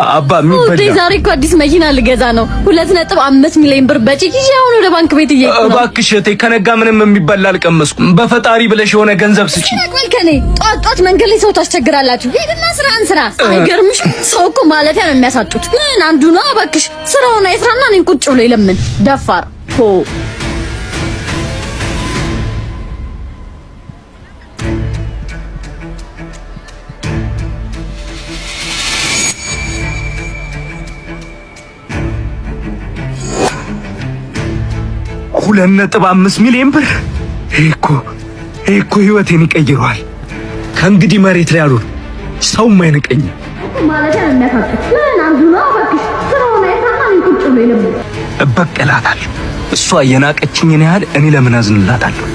አባ የሚበላ ዛሬ እኮ አዲስ መኪና ልገዛ ነው 2.5 ሚሊዮን ብር በጭቂ አሁን ወደ ባንክ ቤት እየሄድኩ ነው። እባክሽ እቴ ከነጋ ምንም የሚበላ አልቀመስኩም። በፈጣሪ ብለሽ የሆነ ገንዘብ ስጪ። ከኔ ጧት መንገድ ላይ ሰው ታስቸግራላችሁ። ሄድና ስራን ስራ። አይገርምሽ? ሰው እኮ ማለፊያ ነው የሚያሳጡት። ግን አንዱ ነው እባክሽ ስራውን አይስራና እኔን ቁጭ ብሎ ይለምን ደፋር ሆ ሁለት ነጥብ 5 ሚሊዮን ብር እኮ ህይወቴን ይቀይረዋል። ከእንግዲህ መሬት ላይ አሉን ሰውም አይነቀኝም። ማለት ነው የሚያሳጡት። ምን አንዱ ነው እባክሽ ስራውን አይታማ ቁጭ ብሎ ይለምን እበቀላታለሁ። እሷ የናቀችኝን ያህል እኔ ለምን አዝንላታለሁ?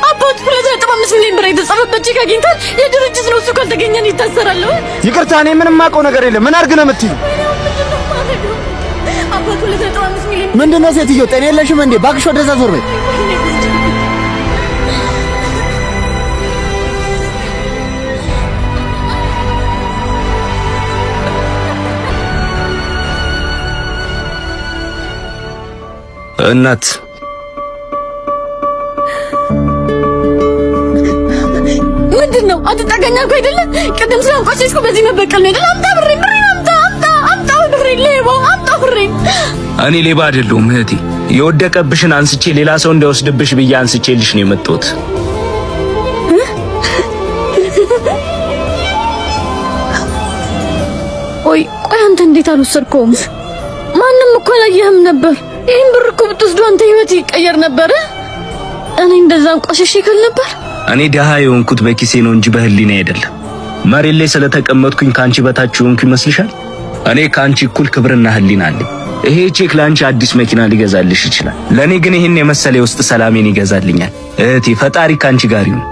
አባት 2.5 ሚሊዮን ብር የተጻፈበት ቼክ አግኝተን የድርጅት ነው እሱ ካልተገኘን ይታሰራል። ይቅርታ እኔ ምንም ማውቀው ነገር የለም። ምን አድርግ ነው የምትይው? አባት 2.5 ሚሊዮን ምንድነው? ሴትዮ ጤና የለሽም እንዴ? እባክሽ ወደዛ ዞር በይ። እናት ምንድነው? አትጠጋኝ አልኩህ አይደለ? ቅድም ስላንቋሸሽኩ በዚህ መበቀል ነው አይደል? አምጣ ብሬን አምጣ ብሬን ሌባ አምጣ ብሬን። እኔ ሌባ አይደለሁም እህቴ። የወደቀብሽን አንስቼ ሌላ ሰው እንዳይወስድብሽ ብዬ አንስቼልሽ ነው የመጣሁት። ቆይ አንተ እንዴት አልወሰድከውም? ማንም እኮ አላየህም ነበር። ይሄን ብር እኮ ብትወስዱ አንተ ህይወት ይቀየር ነበር። እኔ እንደዛ አንቋሸሽ ይከል ነበር። እኔ ደሃ የሆንኩት በኪሴ ነው እንጂ በህሊና አይደለም። መሬት ላይ ስለተቀመጥኩኝ ካንቺ በታች ሆንኩ ይመስልሻል? እኔ ካንቺ እኩል ክብርና ህሊና አለኝ። ይሄ ቼክ ላንቺ አዲስ መኪና ሊገዛልሽ ይችላል። ለኔ ግን ይሄን የመሰለ የውስጥ ሰላሜን ይገዛልኛል። እህቴ ፈጣሪ ካንቺ ጋር ይሁን።